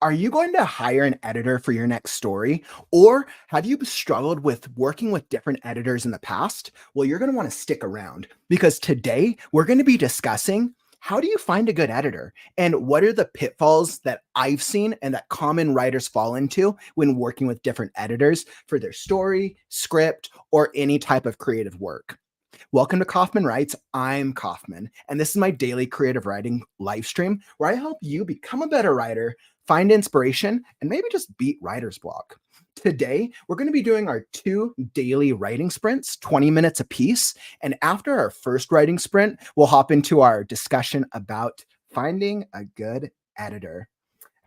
Are you going to hire an editor for your next story? Or have you struggled with working with different editors in the past? Well, you're going to want to stick around because today we're going to be discussing how do you find a good editor and what are the pitfalls that I've seen and that common writers fall into when working with different editors for their story, script, or any type of creative work. Welcome to Kauffman Writes. I'm Kauffman, and this is my daily creative writing live stream where I help you become a better writer, find inspiration, and maybe just beat writer's block. Today, we're going to be doing our 2 daily writing sprints, 20 minutes apiece. And after our first writing sprint, we'll hop into our discussion about finding a good editor.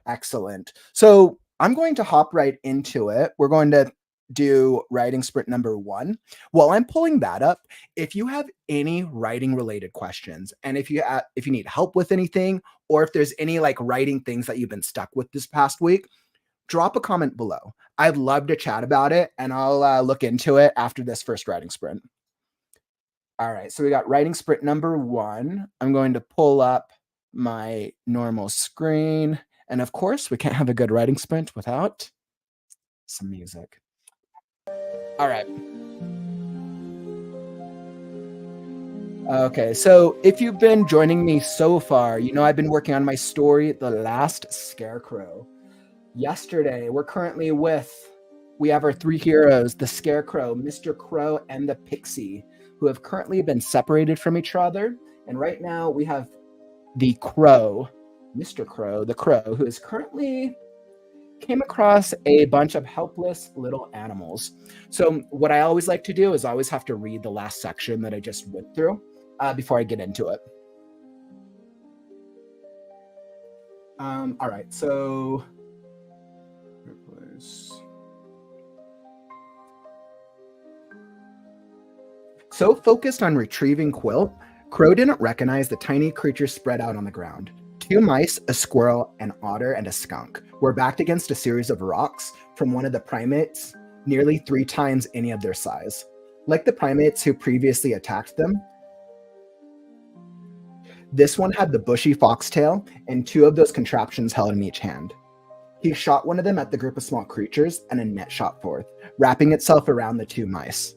Excellent. So I'm going to hop right into it. We're going to do writing sprint number 1. While I'm pulling that up, if you have any writing related questions, and if you need help with anything, or if there's any like writing things that you've been stuck with this past week, drop a comment below. I'd love to chat about it, and I'll look into it after this first writing sprint. All right, so we got writing sprint number 1. I'm going to pull up my normal screen. And of course, we can't have a good writing sprint without some music. All right. Okay, so if you've been joining me so far, you know I've been working on my story, The Last Scarecrow. Yesterday, we have our 3 heroes, the Scarecrow, Mr. Crow, and the Pixie, who have currently been separated from each other. And right now we have the Crow, Mr. Crow, the Crow, who is currently came across a bunch of helpless little animals. So what I always like to do is I always have to read the last section that I just went through before I get into it. All right, so focused on retrieving Quilt, Crow didn't recognize the tiny creatures spread out on the ground. 2 mice, a squirrel, an otter, and a skunk were backed against a series of rocks from one of the primates, nearly 3 times any of their size. Like the primates who previously attacked them, this one had the bushy foxtail and 2 of those contraptions held in each hand. He shot one of them at the group of small creatures, and a net shot forth, wrapping itself around the 2 mice.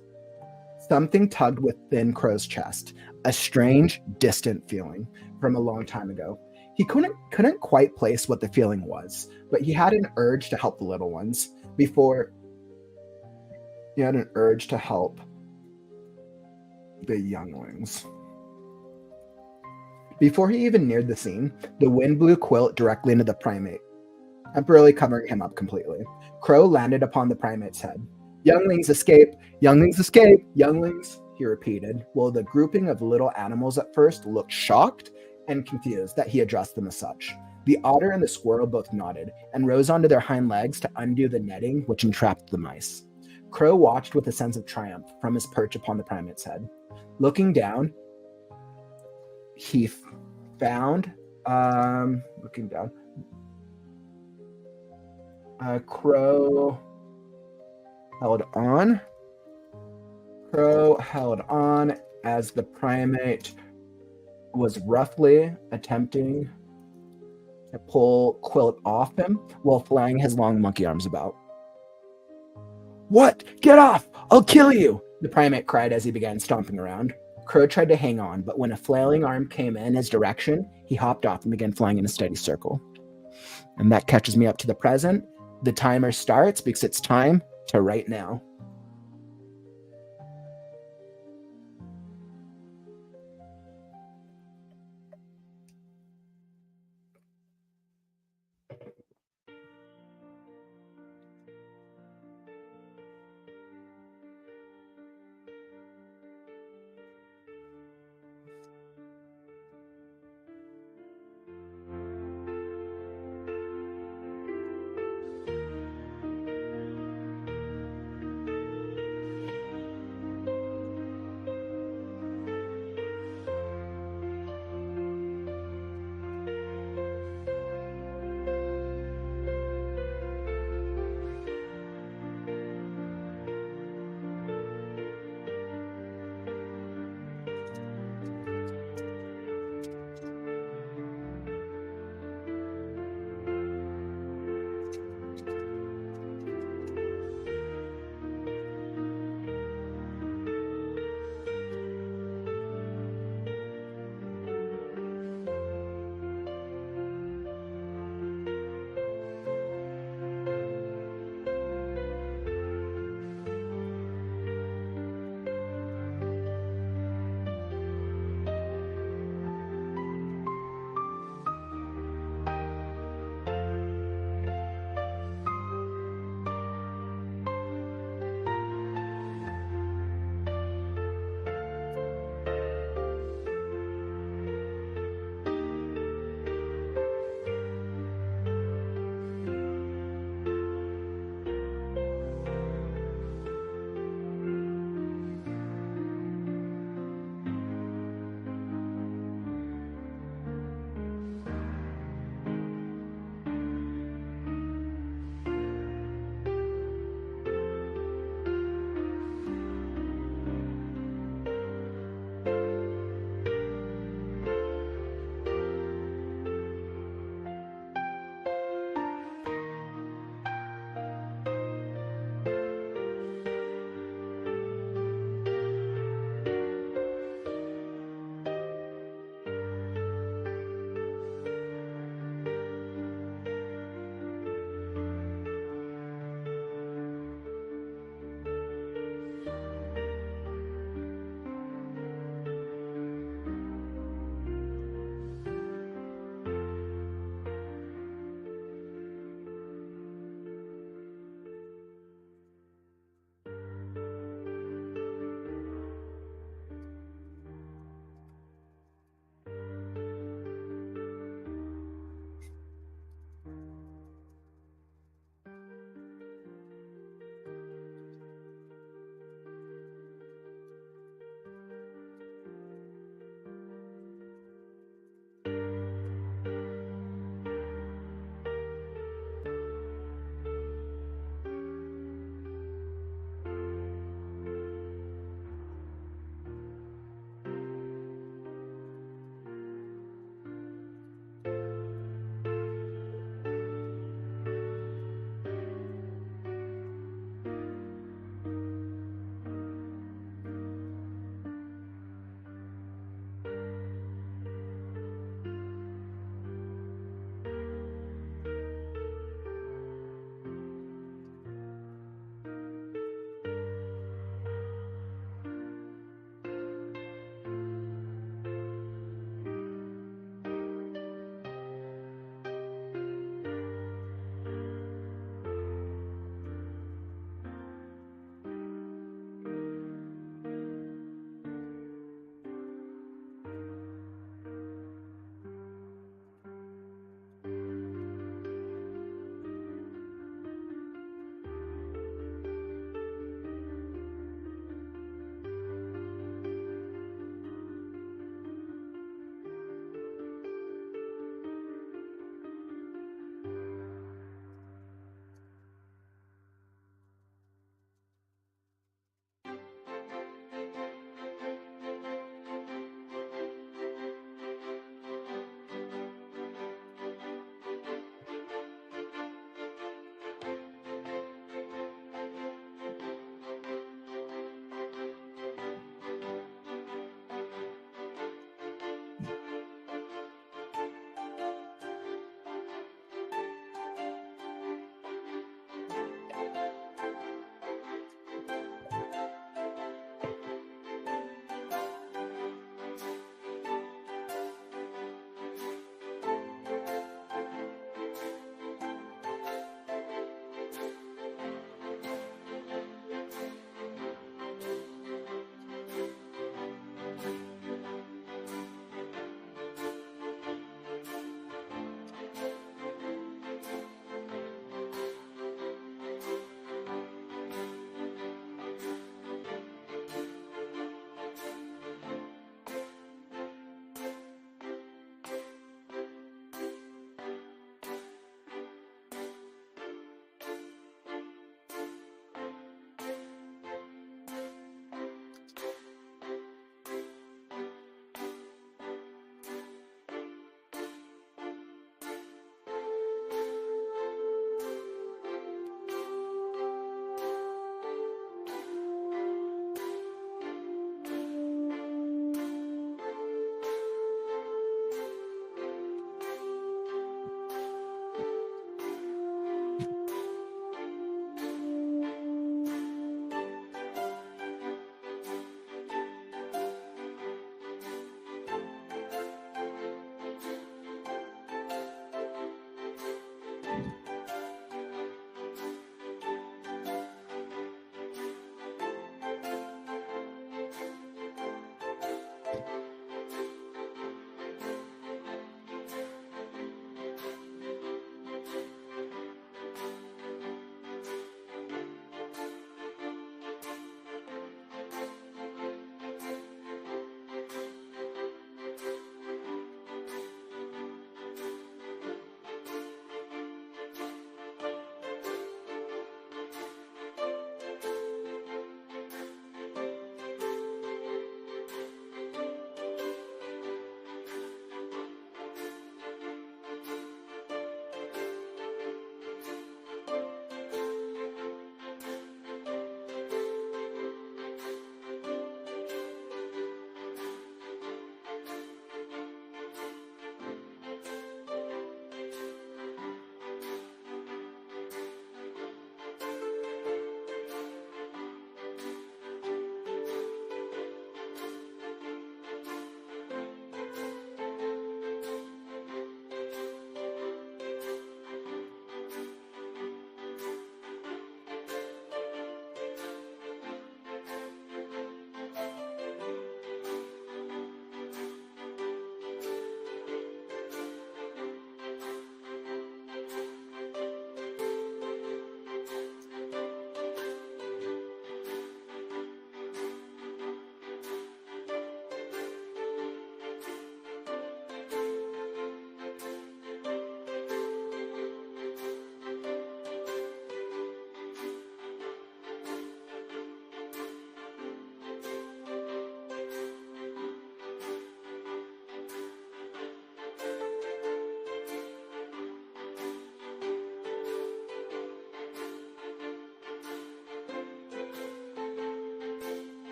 Something tugged within Crow's chest, a strange, distant feeling from a long time ago. He couldn't quite place what the feeling was, but he had an urge to help the little ones before he had an urge to help the younglings. Before he even neared the scene, the wind blew Quilt directly into the primate, temporarily covering him up completely. Crow landed upon the primate's head. "Younglings escape! Younglings escape! Younglings!" he repeated, while the grouping of little animals at first looked shocked and confused that he addressed them as such. The otter and the squirrel both nodded and rose onto their hind legs to undo the netting which entrapped the mice. Crow watched with a sense of triumph from his perch upon the primate's head. Looking down, he found, Crow held on. Crow held on as the primate was roughly attempting to pull Quilt off him while flailing his long monkey arms about. "What? Get off! I'll kill you!" the primate cried as he began stomping around. Crow tried to hang on, but when a flailing arm came in his direction, he hopped off and began flying in a steady circle. And that catches me up to the present. The timer starts because it's time to write now.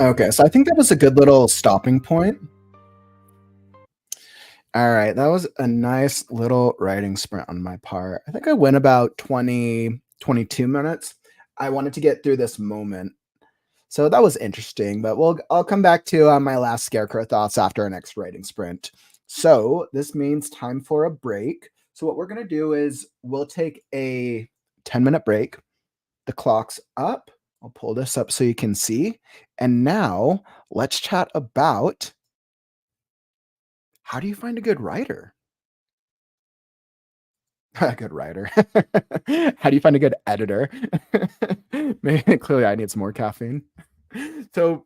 Okay, so I think that was a good little stopping point. All right, that was a nice little writing sprint on my part. I think I went about 22 minutes. I wanted to get through this moment. So that was interesting, but I'll come back to my last scarecrow thoughts after our next writing sprint. So this means time for a break. So what we're gonna do is we'll take a 10-minute break. The clock's up. I'll pull this up so you can see. And now let's chat about how do you find a good writer? A good writer. How do you find a good editor? Maybe clearly I need some more caffeine. So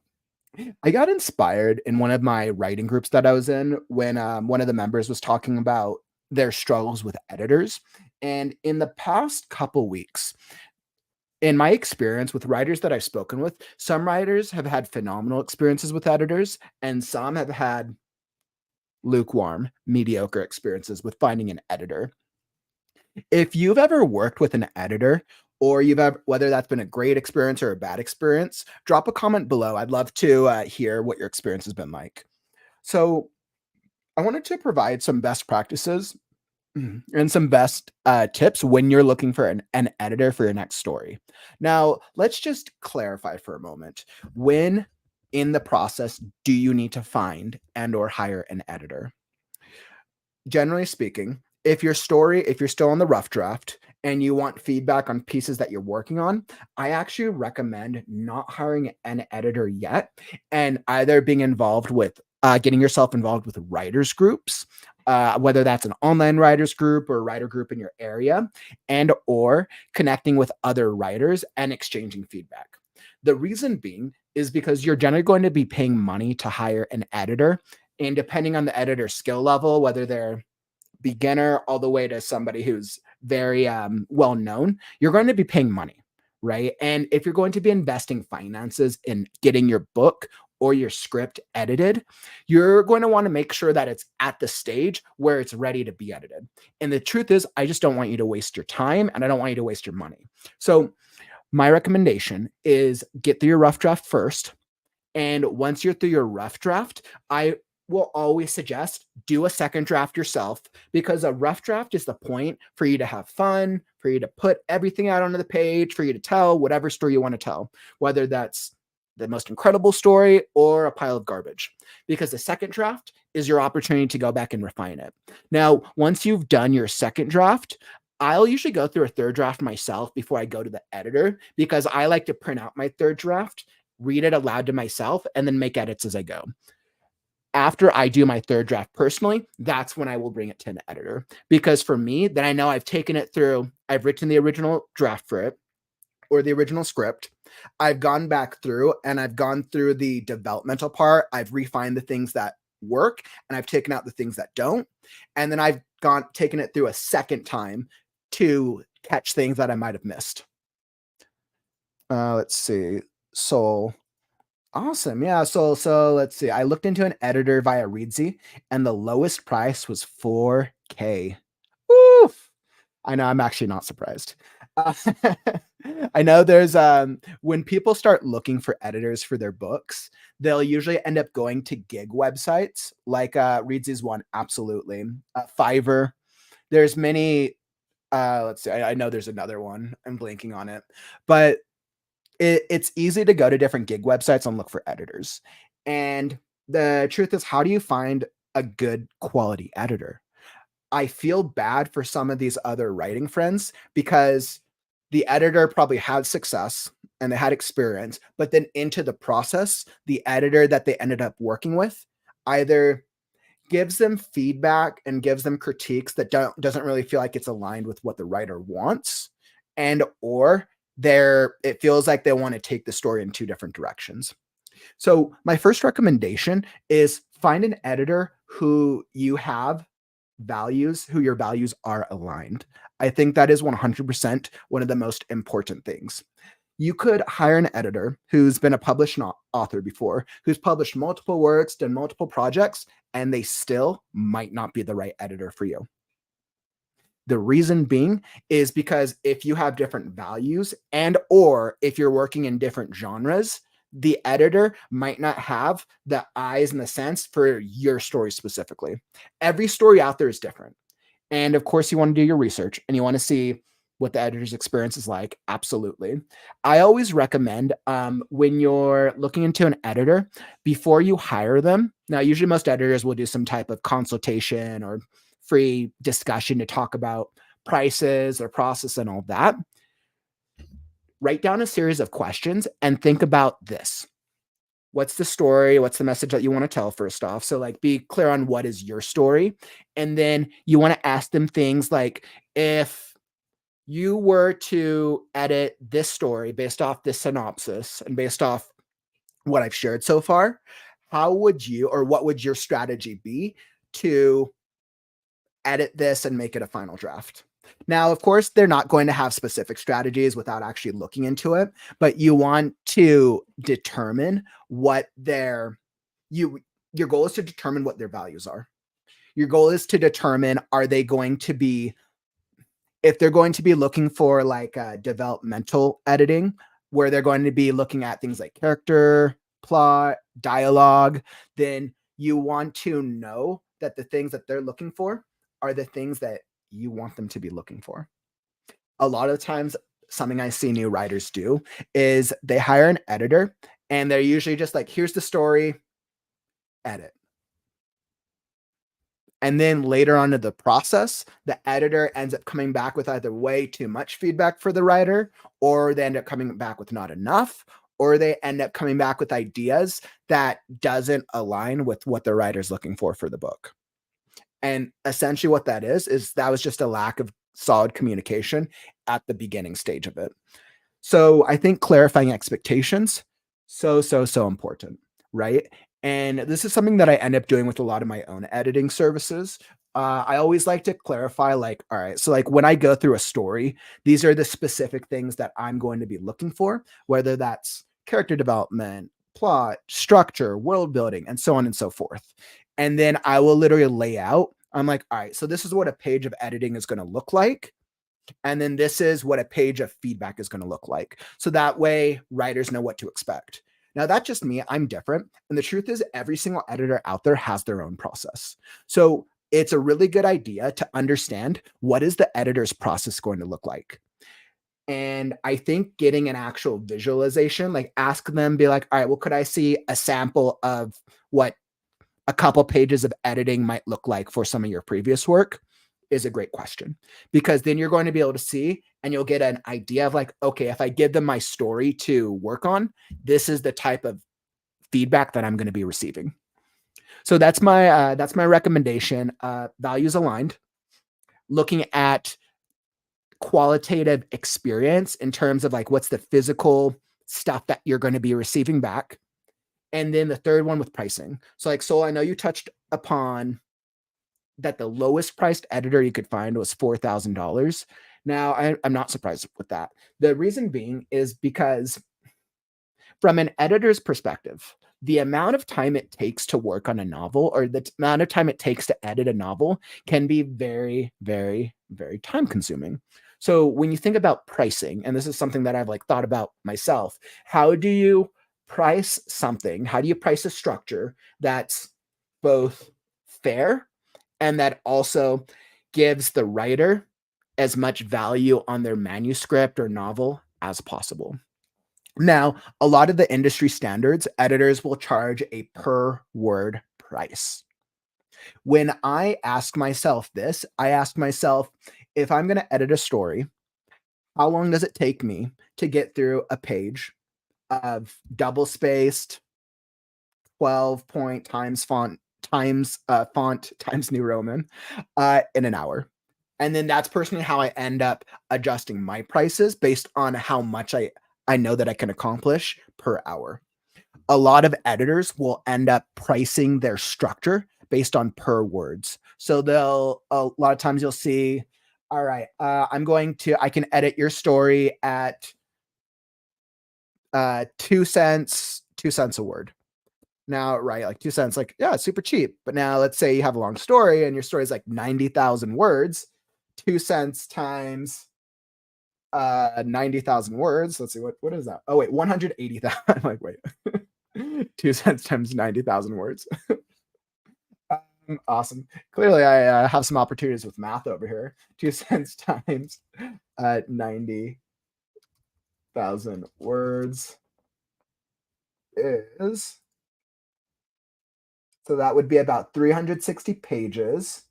I got inspired in one of my writing groups that I was in when one of the members was talking about their struggles with editors. And in the past couple weeks, in my experience with writers that I've spoken with, some writers have had phenomenal experiences with editors, and some have had lukewarm, mediocre experiences with finding an editor. If you've ever worked with an editor, or you've ever, whether that's been a great experience or a bad experience, drop a comment below. I'd love to hear what your experience has been like. So, I wanted to provide some best practices and some best tips when you're looking for an editor for your next story. Now, let's just clarify for a moment. When in the process do you need to find and or hire an editor? Generally speaking, if you're still on the rough draft and you want feedback on pieces that you're working on, I actually recommend not hiring an editor yet and either being involved with getting yourself involved with writers groups, whether that's an online writers group or a writer group in your area, and or connecting with other writers and exchanging feedback. The reason being is because you're generally going to be paying money to hire an editor, and depending on the editor's skill level, whether they're beginner all the way to somebody who's very well known, you're going to be paying money, right? And if you're going to be investing finances in getting your book or your script edited, you're going to want to make sure that it's at the stage where it's ready to be edited. And the truth is, I just don't want you to waste your time and I don't want you to waste your money. So, my recommendation is get through your rough draft first, and once you're through your rough draft, I will always suggest do a second draft yourself, because a rough draft is the point for you to have fun, for you to put everything out onto the page, for you to tell whatever story you want to tell, whether that's the most incredible story or a pile of garbage. Because the second draft is your opportunity to go back and refine it. Now, once you've done your second draft, I'll usually go through a third draft myself before I go to the editor, because I like to print out my third draft, read it aloud to myself, and then make edits as I go. After I do my third draft personally, that's when I will bring it to an editor. Because for me, then I know I've taken it through, I've written the original draft for it or the original script. I've gone back through and I've gone through the developmental part. I've refined the things that work and I've taken out the things that don't. And then I've taken it through a second time to catch things that I might have missed. Let's see. So awesome. Yeah. So let's see. I looked into an editor via Readsy, and the lowest price was 4K. Oof. I know. I'm actually not surprised. Uh, I know there's when people start looking for editors for their books, they'll usually end up going to gig websites like Readsy's one. Absolutely. Fiverr. There's many. Let's see. I know there's another one. I'm blanking on it, but it's easy to go to different gig websites and look for editors. And the truth is, how do you find a good quality editor? I feel bad for some of these other writing friends because the editor probably had success and they had experience, but then into the process, the editor that they ended up working with either gives them feedback and gives them critiques that doesn't really feel like it's aligned with what the writer wants, and or it feels like they want to take the story in two different directions. So my first recommendation is find an editor who you have values, who your values are aligned. I think that is 100% one of the most important things. You could hire an editor who's been a published author before, who's published multiple works, done multiple projects, and they still might not be the right editor for you. The reason being is because if you have different values and or if you're working in different genres, the editor might not have the eyes and the sense for your story specifically. Every story out there is different. And of course, you want to do your research and you want to see what the editor's experience is like. Absolutely. I always recommend when you're looking into an editor before you hire them. Now, usually most editors will do some type of consultation or free discussion to talk about prices or process and all that. Write down a series of questions and think about this. What's the story? What's the message that you want to tell first off? So like be clear on what is your story. And then you want to ask them things like, if you were to edit this story based off this synopsis and based off what I've shared so far, how would you, or what would your strategy be to edit this and make it a final draft? Now, of course, they're not going to have specific strategies without actually looking into it, but you want to determine what your goal is to determine what their values are. Your goal is to determine, are they going to be, if they're going to be looking for like developmental editing, where they're going to be looking at things like character, plot, dialogue, then you want to know that the things that they're looking for are the things that you want them to be looking for. A lot of times, something I see new writers do is they hire an editor and they're usually just like, here's the story, edit. And then later on in the process, the editor ends up coming back with either way too much feedback for the writer, or they end up coming back with not enough, or they end up coming back with ideas that doesn't align with what the writer's looking for the book. And essentially what that is that was just a lack of solid communication at the beginning stage of it. So I think clarifying expectations, so important, right? And this is something that I end up doing with a lot of my own editing services. I always like to clarify, like, all right, so like when I go through a story, these are the specific things that I'm going to be looking for, whether that's character development, plot, structure, world building, and so on and so forth. And then I will literally lay out, I'm like, all right, so this is what a page of editing is going to look like. And then this is what a page of feedback is going to look like. So that way writers know what to expect. Now, that's just me. I'm different. And the truth is, every single editor out there has their own process. So it's a really good idea to understand, what is the editor's process going to look like? And I think getting an actual visualization, like ask them, be like, all right, well, could I see a sample of what a couple pages of editing might look like for some of your previous work, is a great question, because then you're going to be able to see and you'll get an idea of like, okay, if I give them my story to work on, this is the type of feedback that I'm going to be receiving. So that's my recommendation. Values aligned, looking at qualitative experience in terms of like, what's the physical stuff that you're going to be receiving back. And then the third one with pricing. So like, Sol, I know you touched upon that the lowest priced editor you could find was $4,000. Now, I'm not surprised with that. The reason being is because from an editor's perspective, the amount of time it takes to work on a novel, or the amount of time it takes to edit a novel, can be very, very, very time consuming. So when you think about pricing, and this is something that I've like thought about myself, how do you price something? How do you price a structure that's both fair and that also gives the writer as much value on their manuscript or novel as possible? Now, a lot of the industry standards, editors will charge a per word price. When I ask myself this, I ask myself, if I'm going to edit a story, how long does it take me to get through a page of double spaced 12 point times font times New Roman in an hour? And then that's personally how I end up adjusting my prices based on how much I know that I can accomplish per hour. A lot of editors will end up pricing their structure based on per words. So a lot of times you'll see, all right, I can edit your story at 2 cents a word. Now, right, like 2 cents, like, yeah, it's super cheap. But now let's say you have a long story and your story is like 90,000 words, 2 cents times 90,000 words. Let's see, what is that? Oh, wait, 180,000. I'm like, wait, 2 cents times 90,000 words. Awesome. Clearly, I have some opportunities with math over here. 2 cents times 90,000 words is, so that would be about 360 pages.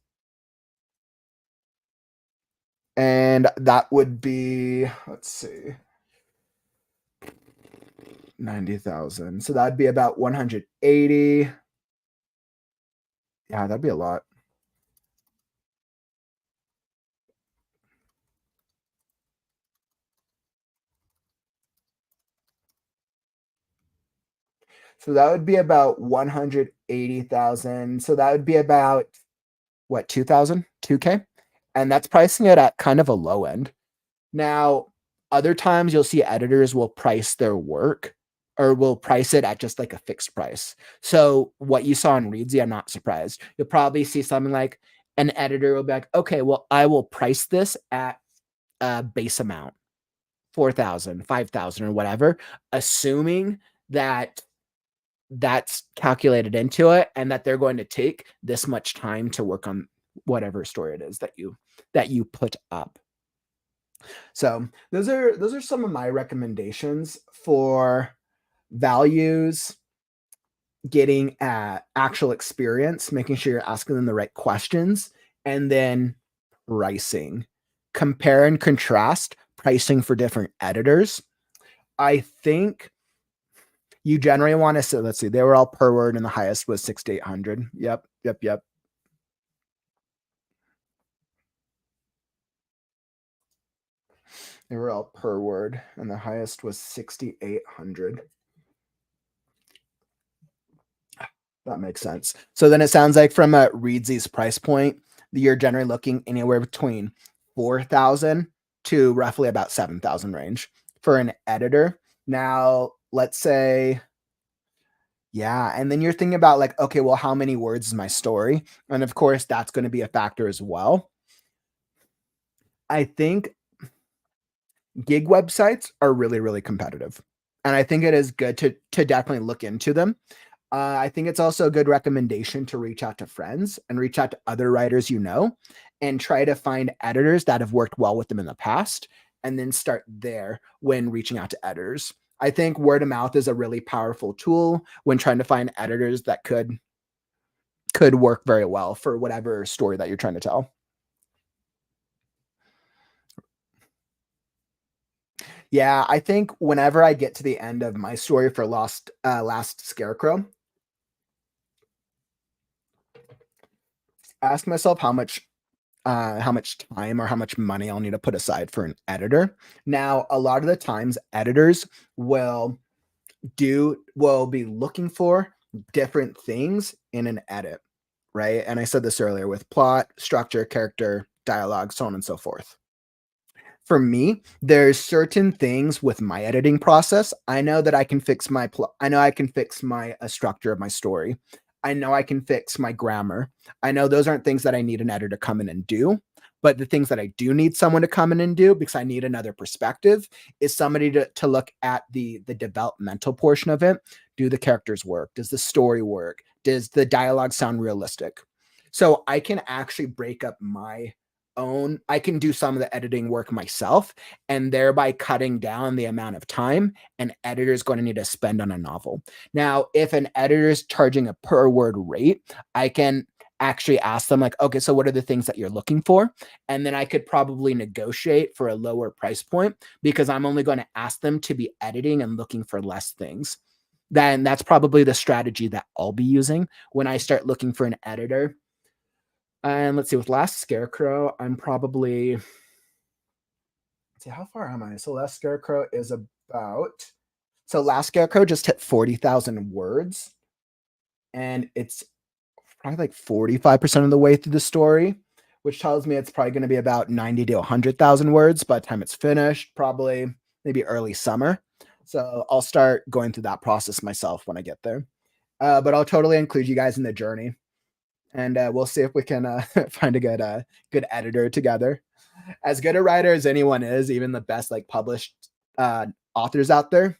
And that would be, let's see, 90,000. So that'd be about 180. Yeah, that'd be a lot. So that would be about 180,000. So that would be about what, 2,000, 2K? And that's pricing it at kind of a low end. Now, other times you'll see editors will price their work or will price it at just like a fixed price. So what you saw in Readsy, I'm not surprised. You'll probably see something like an editor will be like, okay, well, I will price this at a base amount, 4,000, 5,000, or whatever, assuming that that's calculated into it and that they're going to take this much time to work on whatever story it is that you put up. So those are some of my recommendations for values, getting actual experience, making sure you're asking them the right questions, and then pricing. Compare and contrast pricing for different editors. I think you generally want to say, let's see, they were all per word and the highest was 6,800. Yep. They were all per word and the highest was 6,800. That makes sense. So then it sounds like from a Readsy's price point, you're generally looking anywhere between 4,000 to roughly about 7,000 range for an editor. Now, let's say, yeah, and then you're thinking about like, okay, well, how many words is my story? And of course, that's going to be a factor as well. I think gig websites are really, really competitive. And I think it is good to definitely look into them. I think it's also a good recommendation to reach out to friends and reach out to other writers you know, and try to find editors that have worked well with them in the past, and then start there when reaching out to editors. I think word of mouth is a really powerful tool when trying to find editors that could work very well for whatever story that you're trying to tell. Yeah, I think whenever I get to the end of my story for Last Scarecrow, ask myself how much time or how much money I'll need to put aside for an editor. Now, a lot of the times editors will be looking for different things in an edit, right? And I said this earlier with plot, structure, character, dialogue, so on and so forth. For me, there's certain things with my editing process. I know that I can fix my plot. I know I can fix my structure of my story. I know I can fix my grammar. I know those aren't things that I need an editor to come in and do. But the things that I do need someone to come in and do, because I need another perspective, is somebody to look at the developmental portion of it. Do the characters work? Does the story work? Does the dialogue sound realistic? So I can actually break up my own, I can do some of the editing work myself, and thereby cutting down the amount of time an editor is going to need to spend on a novel. Now, if an editor is charging a per word rate, I can actually ask them like, okay, so what are the things that you're looking for? And then I could probably negotiate for a lower price point because I'm only going to ask them to be editing and looking for less things. Then that's probably the strategy that I'll be using when I start looking for an editor. And let's see, with Last Scarecrow, I'm probably, let's see, how far am I? So Last Scarecrow is about, so Last Scarecrow just hit 40,000 words, and it's probably like 45% of the way through the story, which tells me it's probably going to be about 90 to 100,000 words by the time it's finished, probably maybe early summer. So I'll start going through that process myself when I get there. But I'll totally include you guys in the journey, and we'll see if we can find a good editor together. As good a writer as anyone is, even the best like published authors out there,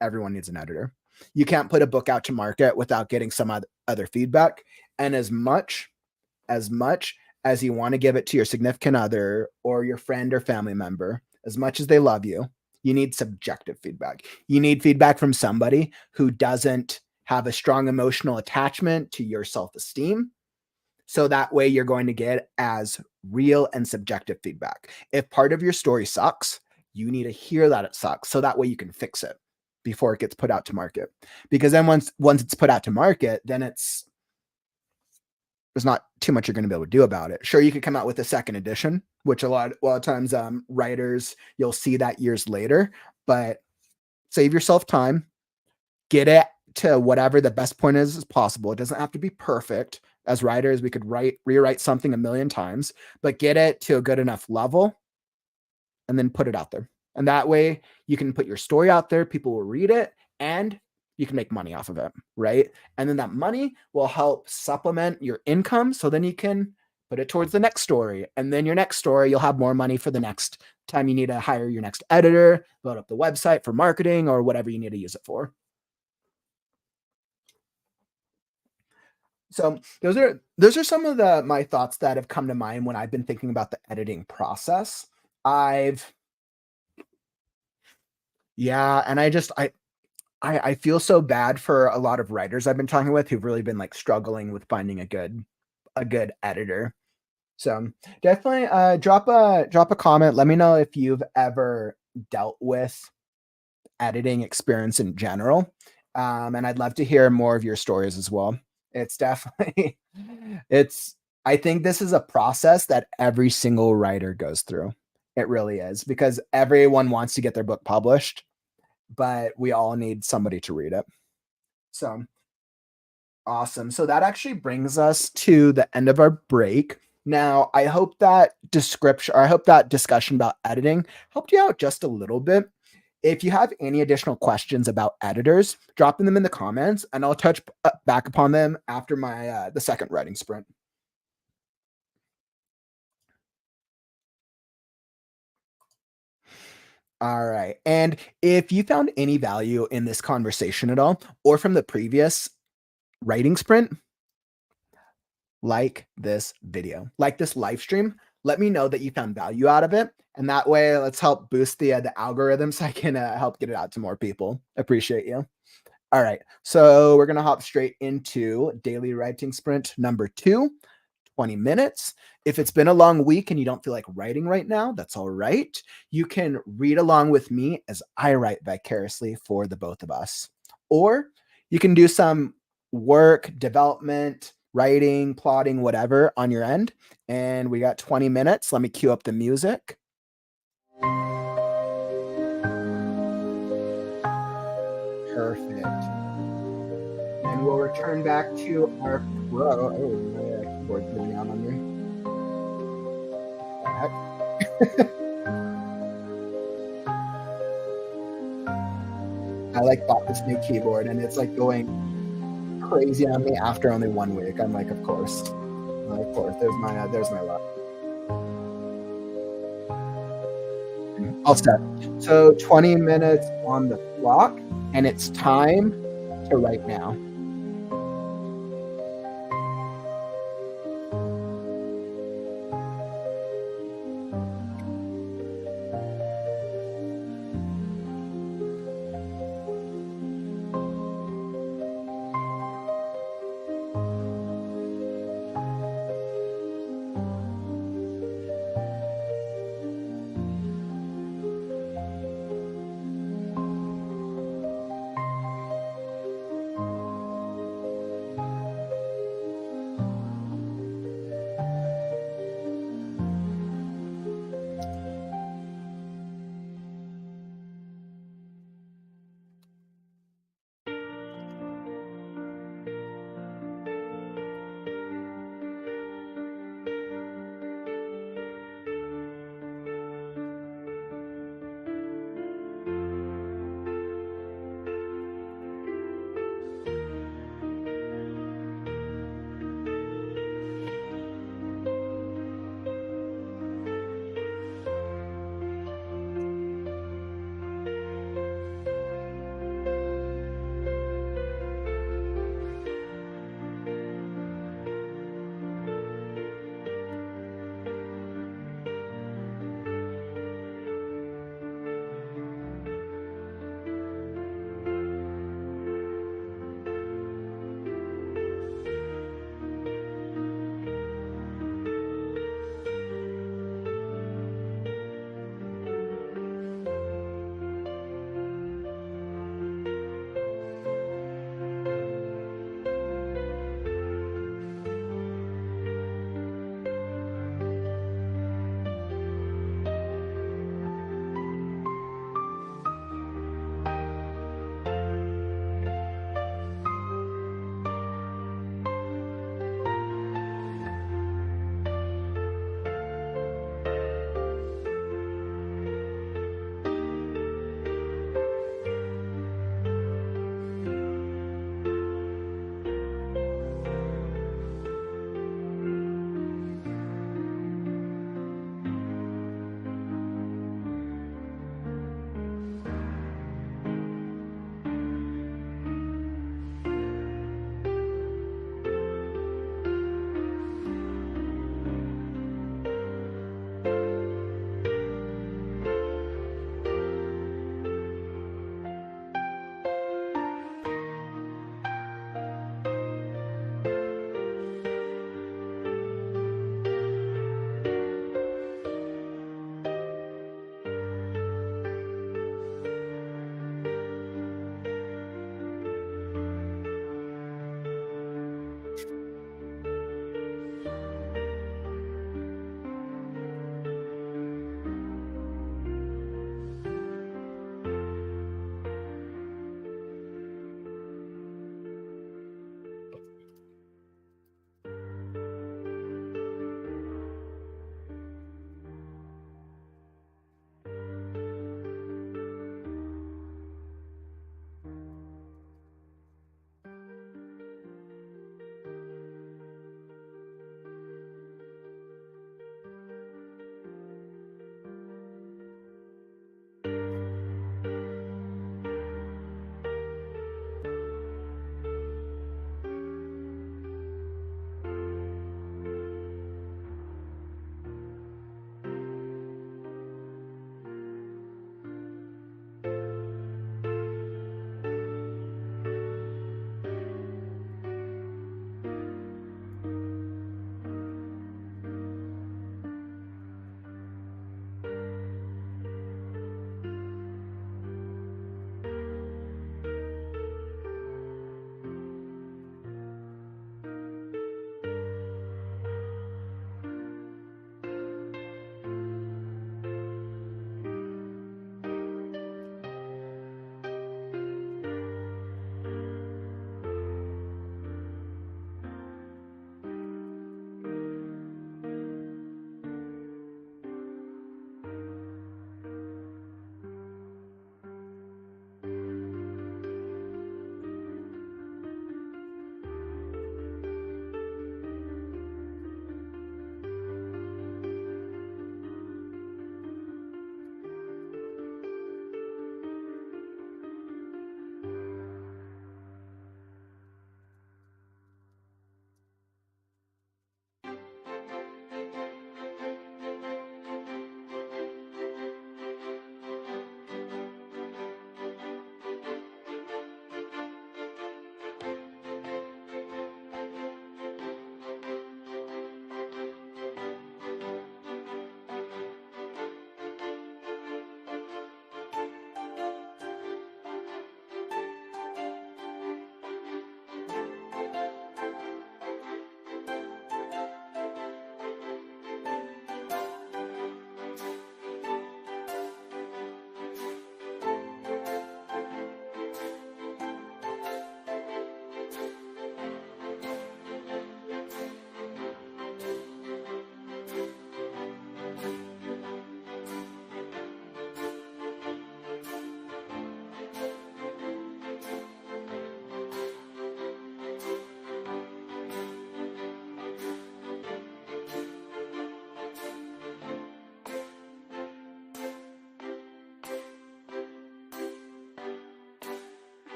everyone needs an editor. You can't put a book out to market without getting some other feedback. And as much as you want to give it to your significant other or your friend or family member, as much as they love you, you need subjective feedback. You need feedback from somebody who doesn't have a strong emotional attachment to your self-esteem. So that way you're going to get as real and subjective feedback. If part of your story sucks, you need to hear that it sucks. So that way you can fix it before it gets put out to market. Because then once it's put out to market, then there's not too much you're going to be able to do about it. Sure, you could come out with a second edition, which a lot of times writers, you'll see that years later, but save yourself time, get it to whatever the best point is as possible. It doesn't have to be perfect. As writers, we could rewrite something a million times, but get it to a good enough level and then put it out there. And that way you can put your story out there, people will read it, and you can make money off of it, right? And then that money will help supplement your income. So then you can put it towards the next story. And then your next story, you'll have more money for the next time you need to hire your next editor, build up the website for marketing or whatever you need to use it for. So those are some of my thoughts that have come to mind when I've been thinking about the editing process. And I feel so bad for a lot of writers I've been talking with who've really been like struggling with finding a good editor. So definitely drop a comment. Let me know if you've ever dealt with editing experience in general. And I'd love to hear more of your stories as well. It's definitely it's I think this is a process that every single writer goes through. It really is because everyone wants to get their book published, but we all need somebody to read it. So awesome. So that actually brings us to the end of our break. Now, I hope that discussion about editing helped you out just a little bit. If you have any additional questions about editors, drop them in the comments and I'll touch back upon them after my the second writing sprint. All right. And if you found any value in this conversation at all or from the previous writing sprint, like this video, like this live stream, let me know that you found value out of it. And that way, let's help boost the algorithm so I can help get it out to more people. Appreciate you. All right. So we're going to hop straight into daily writing sprint number 2, 20 minutes. If it's been a long week and you don't feel like writing right now, that's all right. You can read along with me as I write vicariously for the both of us. Or you can do some work, development, writing, plotting, whatever on your end. And we got 20 minutes. Let me cue up the music. Perfect. And we'll return back to our pro. Oh, my keyboard's going out on me. I like bought this new keyboard and it's like going crazy on me after only 1 week. I'm like, of course. There's my luck. All set. So 20 minutes on the clock and it's time to write now.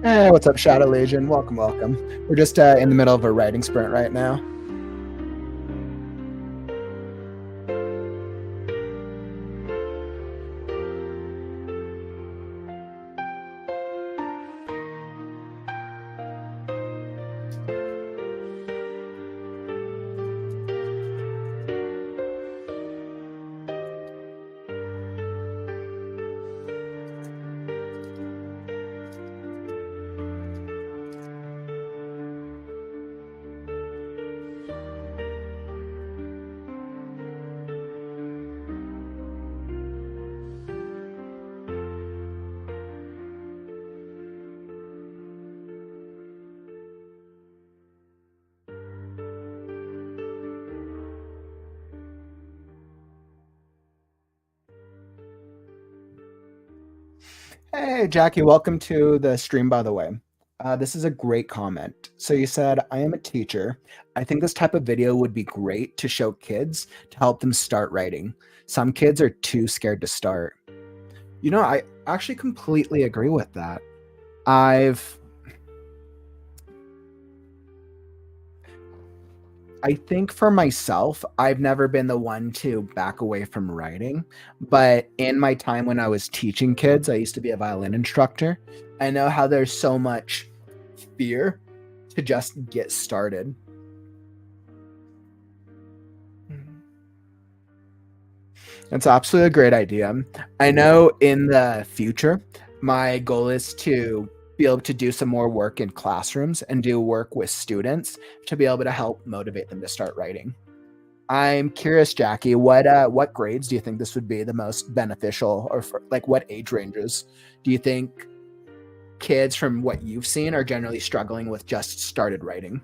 Hey, what's up, Shadow Legion? Welcome, welcome. We're just in the middle of a writing sprint right now. Hey, Jackie, welcome to the stream, by the way. This is a great comment. So you said, I am a teacher. I think this type of video would be great to show kids to help them start writing. Some kids are too scared to start. I actually completely agree with that. I think for myself, I've never been the one to back away from writing. But in my time when I was teaching kids, I used to be a violin instructor. I know how there's so much fear to just get started. That's absolutely a great idea. I know in the future, my goal is to be able to do some more work in classrooms and do work with students to be able to help motivate them to start writing. I'm curious, Jackie, what grades do you think this would be the most beneficial, or for, like what age ranges do you think kids from what you've seen are generally struggling with just started writing?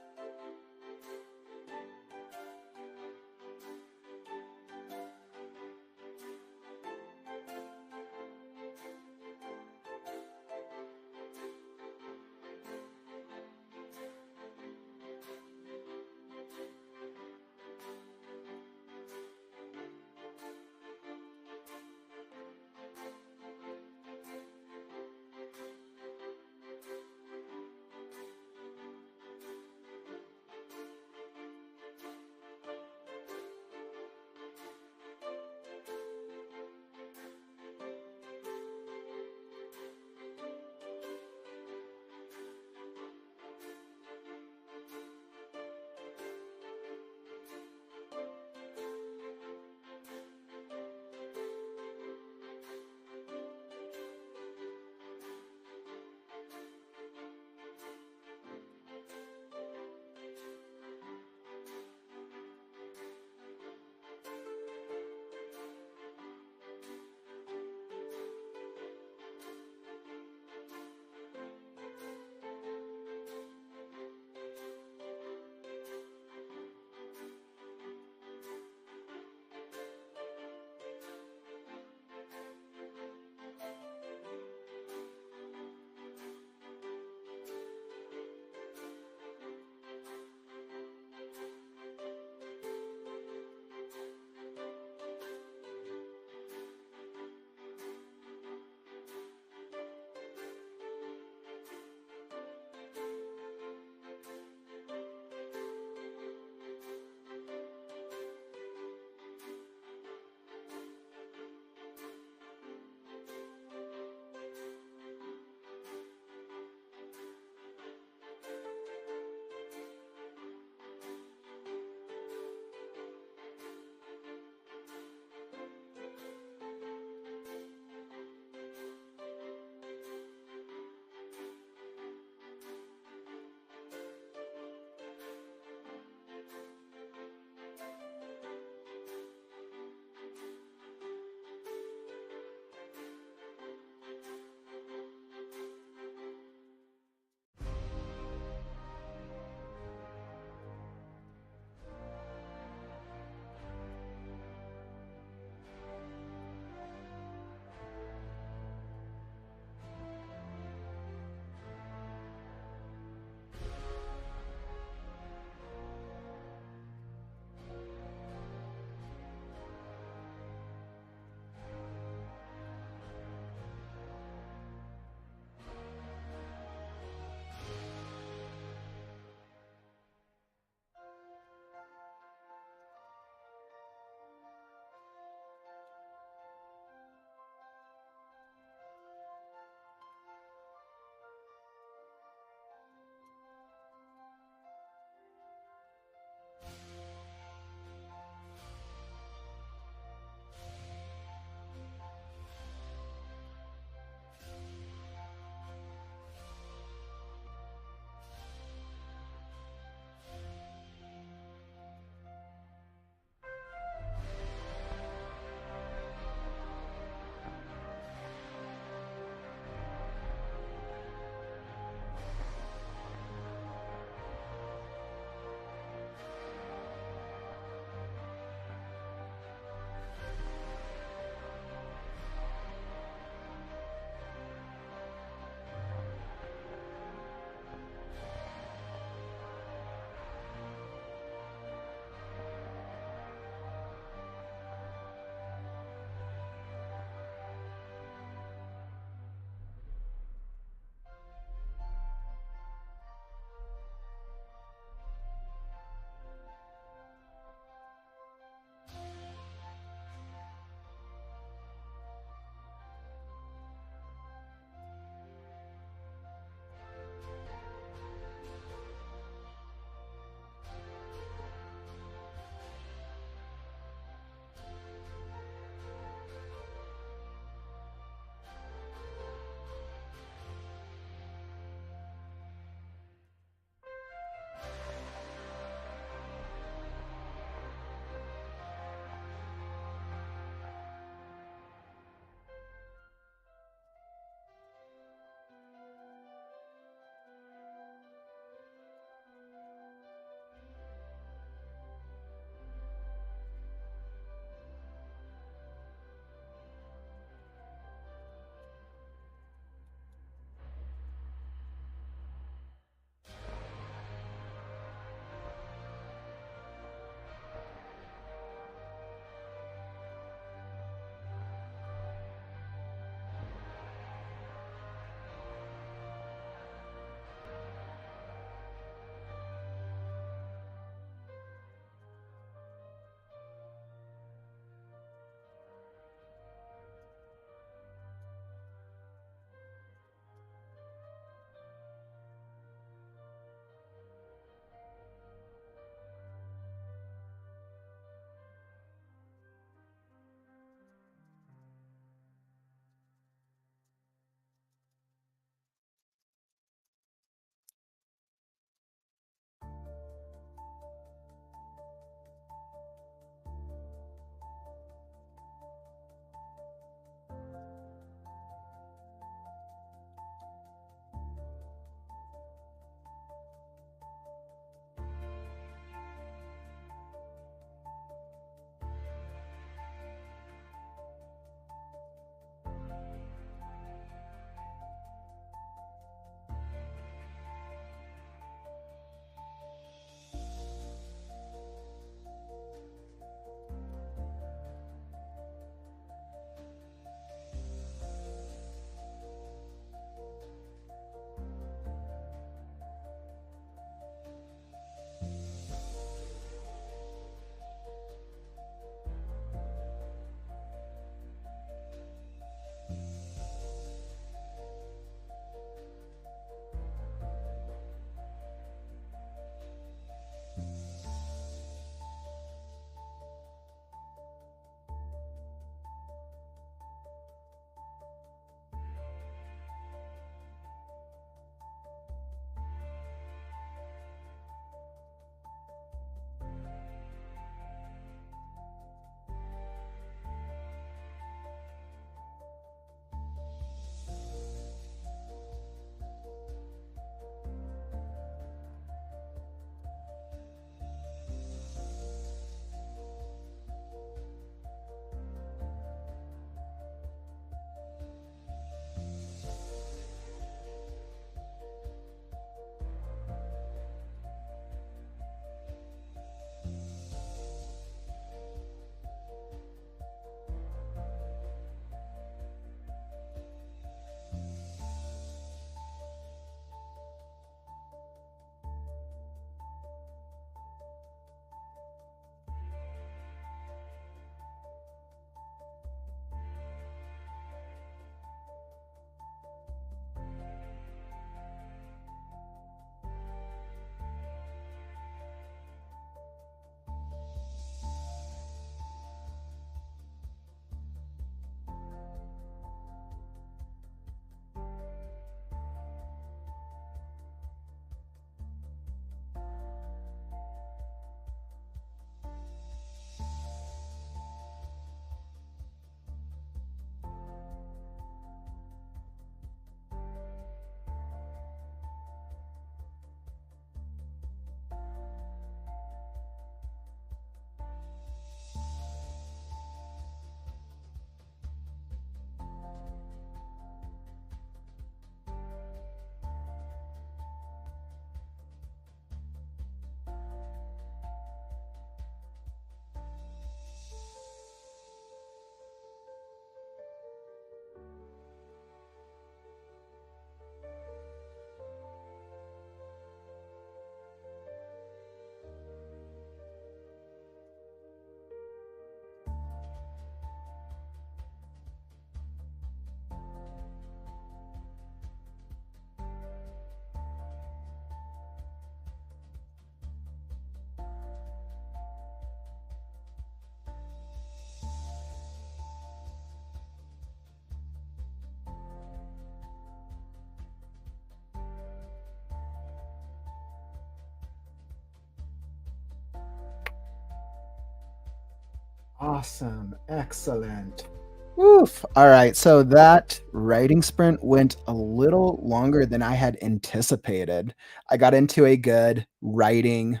Awesome. Excellent. Woof. All right. So that writing sprint went a little longer than I had anticipated. I got into a good writing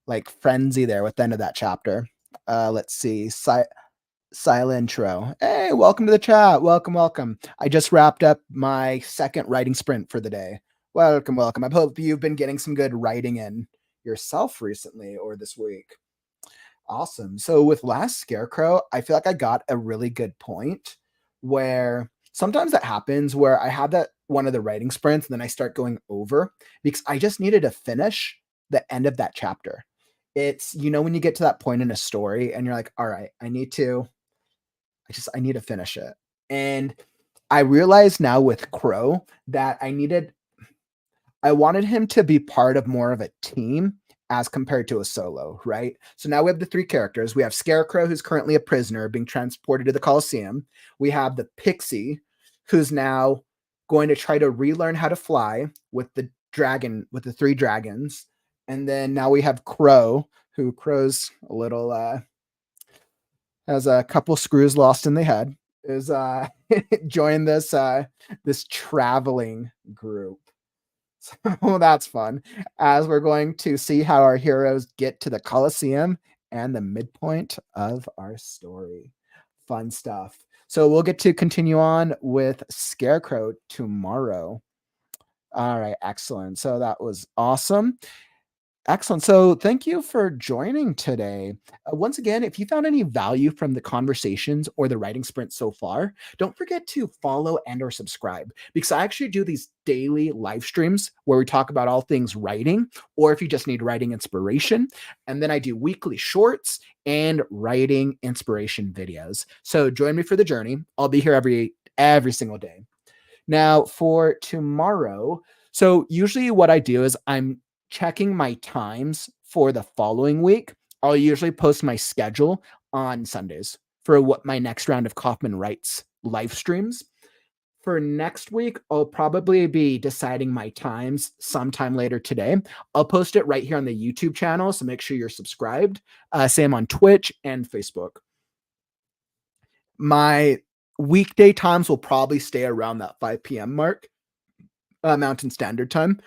like frenzy there with the end of that chapter. Let's see. Silentro. Hey, welcome to the chat. Welcome, welcome. I just wrapped up my second writing sprint for the day. Welcome, welcome. I hope you've been getting some good writing in yourself recently or this week. Awesome. So with Last Scarecrow, I feel like I got a really good point where sometimes that happens where I have that one of the writing sprints and then I start going over because I just needed to finish the end of that chapter. It's, when you get to that point in a story and you're like, all right, I need to finish it. And I realize now with Crow that I wanted him to be part of more of a team as compared to a solo, right? So now we have the three characters. We have Scarecrow, who's currently a prisoner being transported to the Coliseum. We have the Pixie, who's now going to try to relearn how to fly with the three dragons. And then now we have Crow, who Crow's a little has a couple screws lost in the head, is joined this traveling group. So that's fun, as we're going to see how our heroes get to the Colosseum and the midpoint of our story. Fun stuff. So we'll get to continue on with Scarecrow tomorrow. All right, excellent. So that was awesome. Excellent. So thank you for joining today. Once again, if you found any value from the conversations or the writing sprint so far, don't forget to follow and or subscribe because I actually do these daily live streams where we talk about all things writing, or if you just need writing inspiration. And then I do weekly shorts and writing inspiration videos. So join me for the journey. I'll be here every single day. Now for tomorrow, so usually what I do is I'm checking my times for the following week. I'll usually post my schedule on Sundays for what my next round of Kauffman Writes live streams. For next week, I'll probably be deciding my times sometime later today. I'll post it right here on the YouTube channel, so make sure you're subscribed. Same on Twitch and Facebook. My weekday times will probably stay around that 5 p.m. mark, Mountain Standard Time.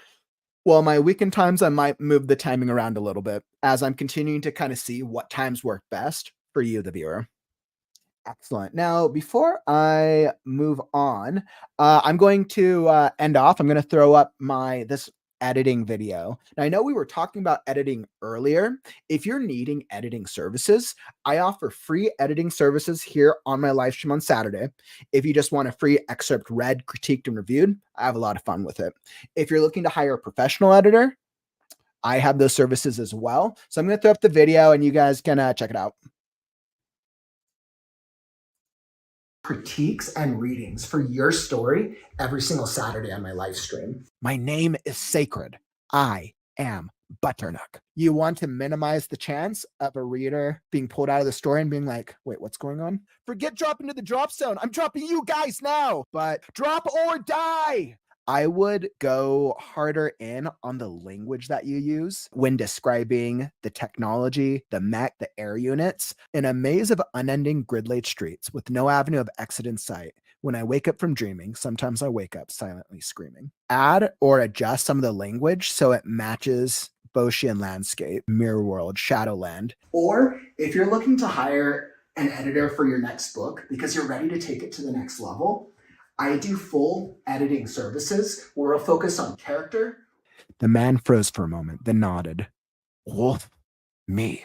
Well, my weekend times, I might move the timing around a little bit as I'm continuing to kind of see what times work best for you, the viewer. Excellent. Now, before I move on, I'm going to end off. I'm going to throw up this editing video. Now, I know we were talking about editing earlier. If you're needing editing services, I offer free editing services here on my live stream on Saturday. If you just want a free excerpt read, critiqued, and reviewed, I have a lot of fun with it. If you're looking to hire a professional editor, I have those services as well. So I'm going to throw up the video and you guys can check it out. Critiques and readings for your story every single Saturday on my live stream. My name is sacred. I am Butternut. You want to minimize the chance of a reader being pulled out of the story and being like, wait, what's going on? Forget dropping to the drop zone. I'm dropping you guys now, but drop or die. I would go harder in on the language that you use when describing the technology, the mech, the air units. In a maze of unending grid-laid streets with no avenue of exit in sight, when I wake up from dreaming, sometimes I wake up silently screaming. Add or adjust some of the language so it matches Boschian landscape, Mirror World, Shadowland. Or if you're looking to hire an editor for your next book because you're ready to take it to the next level, I do full editing services where I'll focus on character. The man froze for a moment, then nodded. Wolf, me,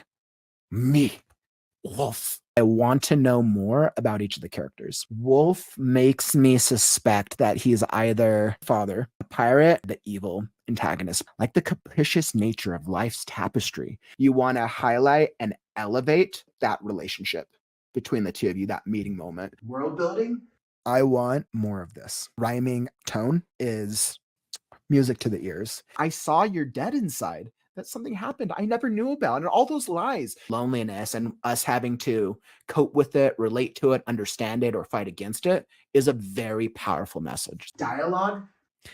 Wolf. I want to know more about each of the characters. Wolf makes me suspect that he's either father, a pirate, the evil antagonist, like the capricious nature of life's tapestry. You want to highlight and elevate that relationship between the two of you, that meeting moment. World building, I want more of this. Rhyming tone is music to the ears. I saw you're dead inside. That something happened I never knew about. And all those lies, loneliness, and us having to cope with it, relate to it, understand it, or fight against it is a very powerful message. Dialogue.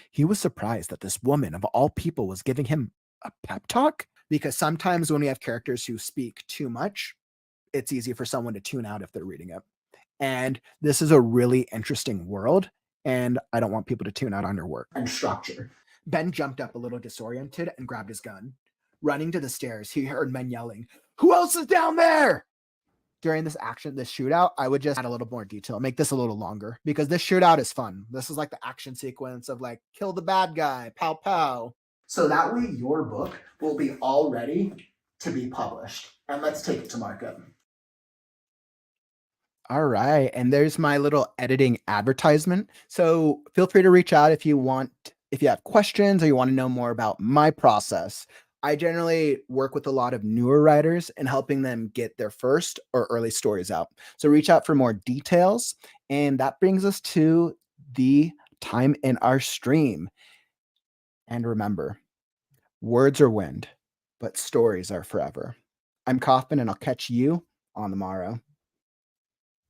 He was surprised that this woman, of all people, was giving him a pep talk because sometimes when we have characters who speak too much, it's easy for someone to tune out if they're reading it. And this is a really interesting world, and I don't want people to tune out on their work. And structure. Ben jumped up a little disoriented and grabbed his gun. Running to the stairs, he heard men yelling, "Who else is down there?" During this shootout, I would just add a little more detail, make this a little longer, because this shootout is fun. This is like the action sequence of like, kill the bad guy, pow pow. So that way your book will be all ready to be published. And let's take it to market. All right. And there's my little editing advertisement. So feel free to reach out if you want, if you have questions or you want to know more about my process. I generally work with a lot of newer writers and helping them get their first or early stories out. So reach out for more details. And that brings us to the time in our stream. And remember, words are wind, but stories are forever. I'm Kauffman, and I'll catch you on the morrow.